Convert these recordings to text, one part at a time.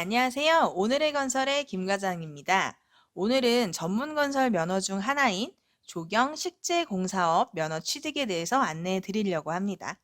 안녕하세요. 오늘의 건설의 김 과장입니다. 오늘은 전문 건설 면허 중 하나인 조경 식재공사업 면허 취득에 대해서 안내해 드리려고 합니다.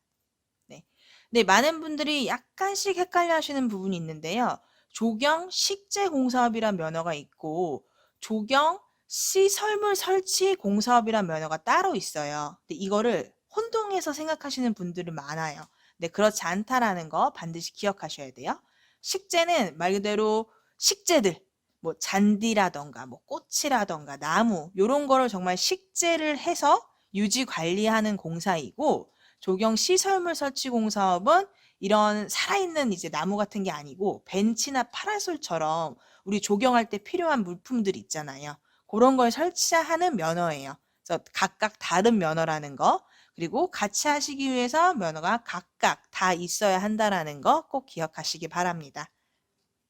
네. 네, 많은 분들이 약간씩 헷갈려 하시는 부분이 있는데요. 조경 식재공사업이란 면허가 있고 조경 시설물 설치 공사업이란 면허가 따로 있어요. 근데 이거를 혼동해서 생각하시는 분들이 많아요. 네, 그렇지 않다라는 거 반드시 기억하셔야 돼요. 식재는 말 그대로 식재들, 뭐 잔디라던가 뭐 꽃이라던가 나무 요런 거를 정말 식재를 해서 유지 관리하는 공사이고 조경 시설물 설치 공사업은 이런 살아있는 이제 나무 같은 게 아니고 벤치나 파라솔처럼 우리 조경할 때 필요한 물품들 있잖아요. 그런 걸 설치하는 면허예요. 그래서 각각 다른 면허라는 거, 그리고 같이 하시기 위해서 면허가 각각 다 있어야 한다라는 거 꼭 기억하시기 바랍니다.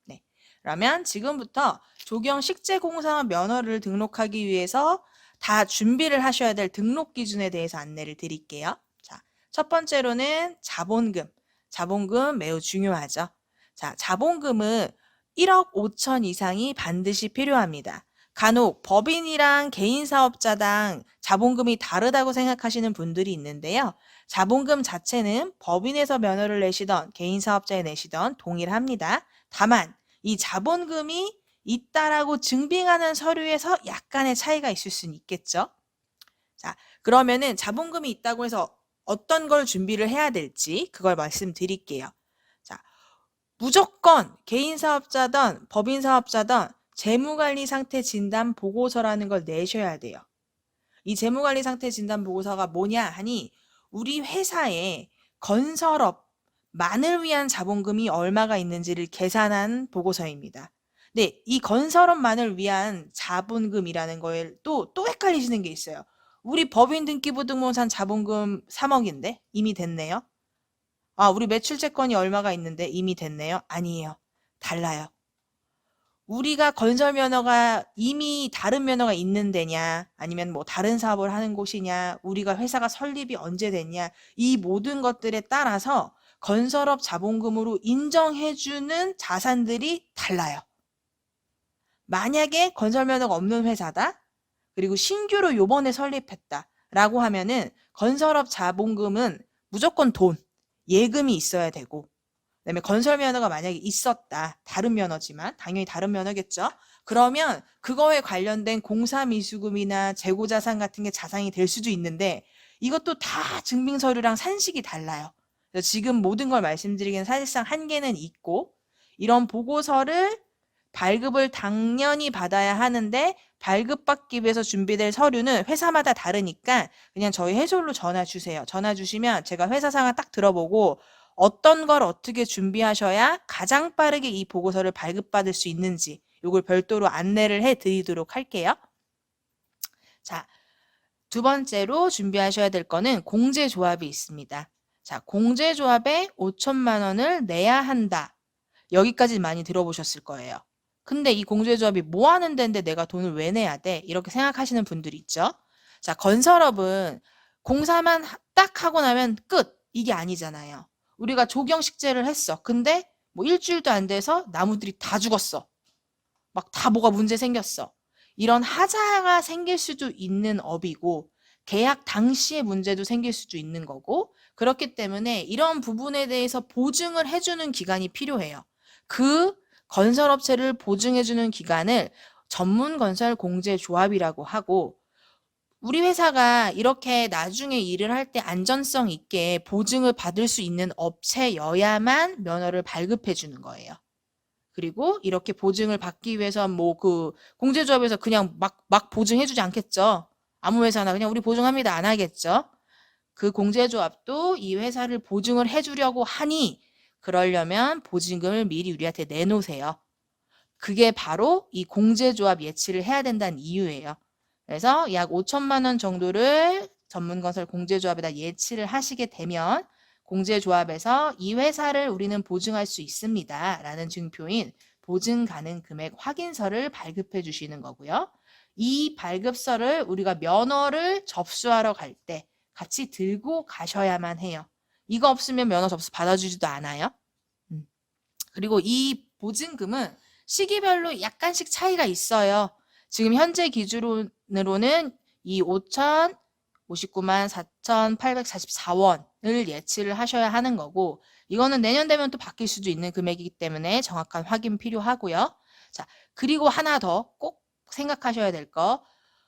네. 그러면 지금부터 조경 식재공사업 면허를 등록하기 위해서 다 준비를 하셔야 될 등록 기준에 대해서 안내를 드릴게요. 자, 첫 번째로는 자본금. 자본금 매우 중요하죠. 자, 자본금은 1억 5천 이상이 반드시 필요합니다. 간혹 법인이랑 개인 사업자당 자본금이 다르다고 생각하시는 분들이 있는데요. 자본금 자체는 법인에서 면허를 내시던 개인 사업자에 내시던 동일합니다. 다만 이 자본금이 있다라고 증빙하는 서류에서 약간의 차이가 있을 수는 있겠죠. 자, 그러면은 자본금이 있다고 해서 어떤 걸 준비를 해야 될지 그걸 말씀드릴게요. 자, 무조건 개인 사업자든 법인 사업자든 재무관리 상태 진단 보고서라는 걸 내셔야 돼요. 이 재무관리 상태 진단 보고서가 뭐냐 하니 우리 회사에 건설업만을 위한 자본금이 얼마가 있는지를 계산한 보고서입니다. 네, 이 건설업만을 위한 자본금이라는 거에 또 헷갈리시는 게 있어요. 우리 법인 등기부등본상 자본금 3억인데 이미 됐네요. 아, 우리 매출채권이 얼마가 있는데 이미 됐네요. 아니에요. 달라요. 우리가 건설 면허가 이미 다른 면허가 있는 데냐, 아니면 뭐 다른 사업을 하는 곳이냐, 우리가 회사가 설립이 언제 됐냐, 이 모든 것들에 따라서 건설업 자본금으로 인정해주는 자산들이 달라요. 만약에 건설 면허가 없는 회사다, 그리고 신규로 요번에 설립했다라고 하면은 건설업 자본금은 무조건 돈, 예금이 있어야 되고, 그다음에 건설 면허가 만약에 있었다. 다른 면허지만 당연히 다른 면허겠죠. 그러면 그거에 관련된 공사 미수금이나 재고 자산 같은 게 자산이 될 수도 있는데 이것도 다 증빙 서류랑 산식이 달라요. 그래서 지금 모든 걸 말씀드리기는 사실상 한계는 있고 이런 보고서를 발급을 당연히 받아야 하는데 발급받기 위해서 준비될 서류는 회사마다 다르니까 그냥 저희 해솔로 전화 주세요. 전화 주시면 제가 회사 상황 딱 들어보고 어떤 걸 어떻게 준비하셔야 가장 빠르게 이 보고서를 발급받을 수 있는지 이걸 별도로 안내를 해 드리도록 할게요. 자, 두 번째로 준비하셔야 될 거는 공제조합이 있습니다. 자, 공제조합에 5천만 원을 내야 한다. 여기까지 많이 들어보셨을 거예요. 근데 이 공제조합이 뭐 하는 데인데 내가 돈을 왜 내야 돼? 이렇게 생각하시는 분들이 있죠. 자, 건설업은 공사만 딱 하고 나면 끝! 이게 아니잖아요. 우리가 조경식재를 했어. 근데 뭐 일주일도 안 돼서 나무들이 다 죽었어. 막 다 뭐가 문제 생겼어. 이런 하자가 생길 수도 있는 업이고 계약 당시에 문제도 생길 수도 있는 거고 그렇기 때문에 이런 부분에 대해서 보증을 해주는 기간이 필요해요. 그 건설업체를 보증해주는 기간을 전문건설공제조합이라고 하고 우리 회사가 이렇게 나중에 일을 할 때 안전성 있게 보증을 받을 수 있는 업체여야만 면허를 발급해 주는 거예요. 그리고 이렇게 보증을 받기 위해서 뭐 그 공제조합에서 그냥 막 보증해 주지 않겠죠. 아무 회사나 그냥 우리 보증합니다 안 하겠죠. 그 공제조합도 이 회사를 보증을 해주려고 하니 그러려면 보증금을 미리 우리한테 내놓으세요. 그게 바로 이 공제조합 예치를 해야 된다는 이유예요. 그래서 약 5천만 원 정도를 전문건설 공제조합에다 예치를 하시게 되면 공제조합에서 이 회사를 우리는 보증할 수 있습니다. 라는 증표인 보증 가능 금액 확인서를 발급해 주시는 거고요. 이 발급서를 우리가 면허를 접수하러 갈 때 같이 들고 가셔야만 해요. 이거 없으면 면허 접수 받아주지도 않아요. 그리고 이 보증금은 시기별로 약간씩 차이가 있어요. 지금 현재 기준으로는 이 5,059만 4,844원을 예치를 하셔야 하는 거고, 이거는 내년 되면 또 바뀔 수도 있는 금액이기 때문에 정확한 확인 필요하고요. 자, 그리고 하나 더 꼭 생각하셔야 될 거.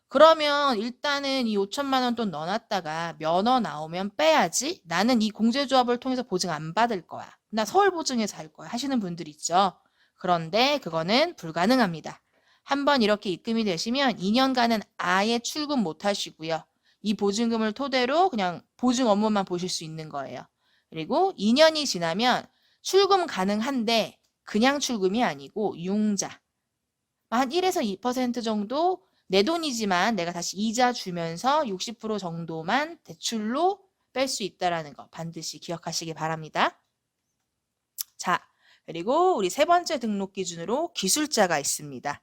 그러면 일단은 이 5천만 원 돈 넣어놨다가 면허 나오면 빼야지. 나는 이 공제조합을 통해서 보증 안 받을 거야. 나 서울보증에서 할 거야. 하시는 분들 있죠. 그런데 그거는 불가능합니다. 한번 이렇게 입금이 되시면 2년간은 아예 출금 못 하시고요. 이 보증금을 토대로 그냥 보증 업무만 보실 수 있는 거예요. 그리고 2년이 지나면 출금 가능한데 그냥 출금이 아니고 융자. 한 1에서 2% 정도 내 돈이지만 내가 다시 이자 주면서 60% 정도만 대출로 뺄 수 있다는 거 반드시 기억하시기 바랍니다. 자, 그리고 우리 세 번째 등록 기준으로 기술자가 있습니다.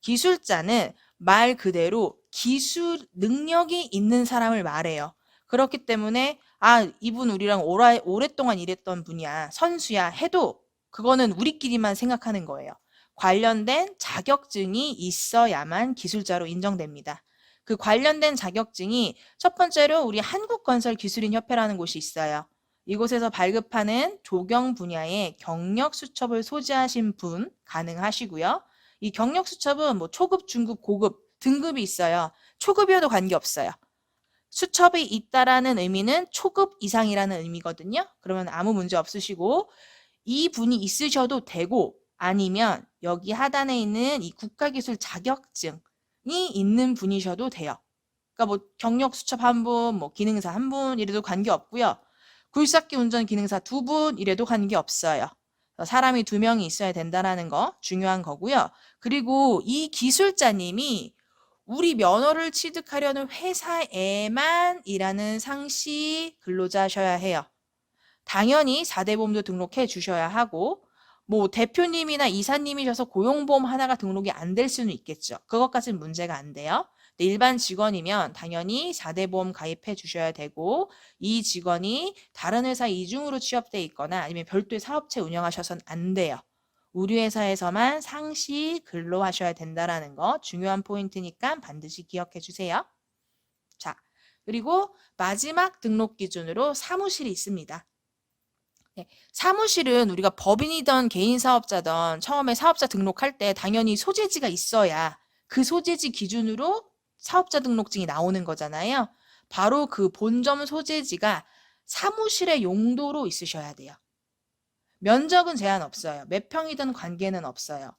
기술자는 말 그대로 기술 능력이 있는 사람을 말해요. 그렇기 때문에 이분 우리랑 오랫동안 일했던 분이야. 선수야 해도 그거는 우리끼리만 생각하는 거예요. 관련된 자격증이 있어야만 기술자로 인정됩니다. 그 관련된 자격증이 첫 번째로 우리 한국건설기술인협회라는 곳이 있어요. 이곳에서 발급하는 조경 분야의 경력 수첩을 소지하신 분 가능하시고요. 이 경력 수첩은 뭐 초급, 중급, 고급 등급이 있어요. 초급이어도 관계없어요. 수첩이 있다라는 의미는 초급 이상이라는 의미거든요. 그러면 아무 문제 없으시고 이 분이 있으셔도 되고 아니면 여기 하단에 있는 이 국가기술 자격증이 있는 분이셔도 돼요. 그러니까 뭐 경력 수첩 한 분, 뭐 기능사 한 분 이래도 관계없고요. 굴삭기 운전 기능사 2분 이래도 관계없어요. 사람이 2명이 있어야 된다는 거 중요한 거고요. 그리고 이 기술자님이 우리 면허를 취득하려는 회사에만 일하는 상시 근로자셔야 해요. 당연히 4대 보험도 등록해 주셔야 하고 뭐 대표님이나 이사님이셔서 고용보험 하나가 등록이 안 될 수는 있겠죠. 그것까지는 문제가 안 돼요. 일반 직원이면 당연히 4대 보험 가입해 주셔야 되고 이 직원이 다른 회사 이중으로 취업돼 있거나 아니면 별도의 사업체 운영하셔서는 안 돼요. 우리 회사에서만 상시 근로하셔야 된다는 거 중요한 포인트니까 반드시 기억해 주세요. 자, 그리고 마지막 등록 기준으로 사무실이 있습니다. 네, 사무실은 우리가 법인이든 개인 사업자든 처음에 사업자 등록할 때 당연히 소재지가 있어야 그 소재지 기준으로 사업자 등록증이 나오는 거잖아요. 바로 그 본점 소재지가 사무실의 용도로 있으셔야 돼요. 면적은 제한 없어요. 몇 평이든 관계는 없어요.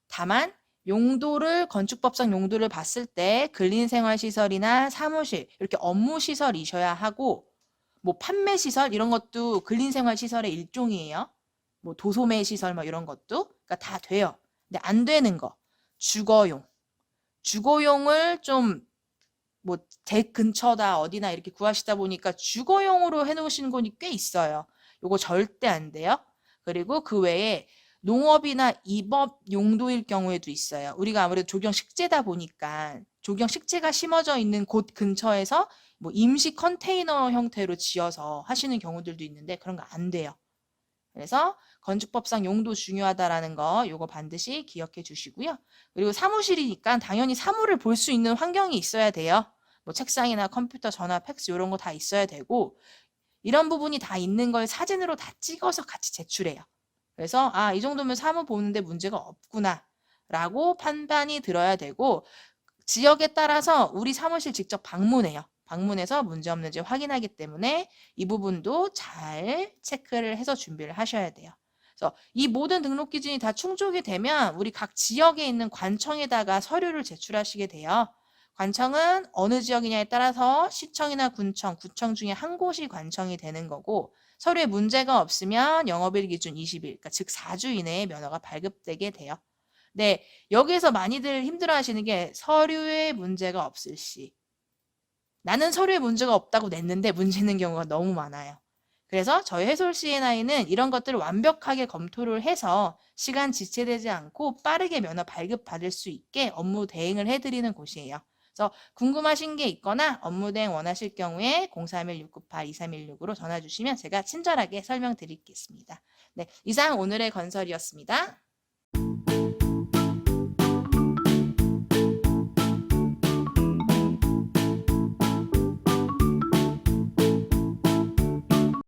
다만 용도를 건축법상 용도를 봤을 때 근린생활시설이나 사무실 이렇게 업무시설이셔야 하고 뭐 판매 시설 이런 것도 근린생활 시설의 일종이에요. 뭐 도소매 시설 뭐 이런 것도 그러니까 다 돼요. 근데 안 되는 거 주거용. 주거용을 좀 뭐 댁 근처다 어디나 이렇게 구하시다 보니까 주거용으로 해놓으신 곳이 꽤 있어요. 요거 절대 안 돼요. 그리고 그 외에 농업이나 입업 용도일 경우에도 있어요. 우리가 아무래도 조경 식재다 보니까 조경 식재가 심어져 있는 곳 근처에서 뭐 임시 컨테이너 형태로 지어서 하시는 경우들도 있는데 그런 거 안 돼요. 그래서 건축법상 용도 중요하다라는 거 요거 반드시 기억해 주시고요. 그리고 사무실이니까 당연히 사무를 볼 수 있는 환경이 있어야 돼요. 뭐 책상이나 컴퓨터, 전화, 팩스 이런 거 다 있어야 되고 이런 부분이 다 있는 걸 사진으로 다 찍어서 같이 제출해요. 그래서 이 정도면 사무 보는데 문제가 없구나 라고 판단이 들어야 되고 지역에 따라서 우리 사무실 직접 방문해요. 방문해서 문제 없는지 확인하기 때문에 이 부분도 잘 체크를 해서 준비를 하셔야 돼요. 그래서 이 모든 등록 기준이 다 충족이 되면 우리 각 지역에 있는 관청에다가 서류를 제출하시게 돼요. 관청은 어느 지역이냐에 따라서 시청이나 군청, 구청 중에 한 곳이 관청이 되는 거고 서류에 문제가 없으면 영업일 기준 20일, 그러니까 즉 4주 이내에 면허가 발급되게 돼요. 네, 여기에서 많이들 힘들어하시는 게 서류에 문제가 없을 시. 나는 서류에 문제가 없다고 냈는데 문제 있는 경우가 너무 많아요. 그래서 저희 해솔 C&I는 이런 것들을 완벽하게 검토를 해서 시간 지체되지 않고 빠르게 면허 발급받을 수 있게 업무 대행을 해드리는 곳이에요. 그래서 궁금하신 게 있거나 업무 대행 원하실 경우에 031-698-2316으로 전화 주시면 제가 친절하게 설명드리겠습니다. 네, 이상 오늘의 건설이었습니다.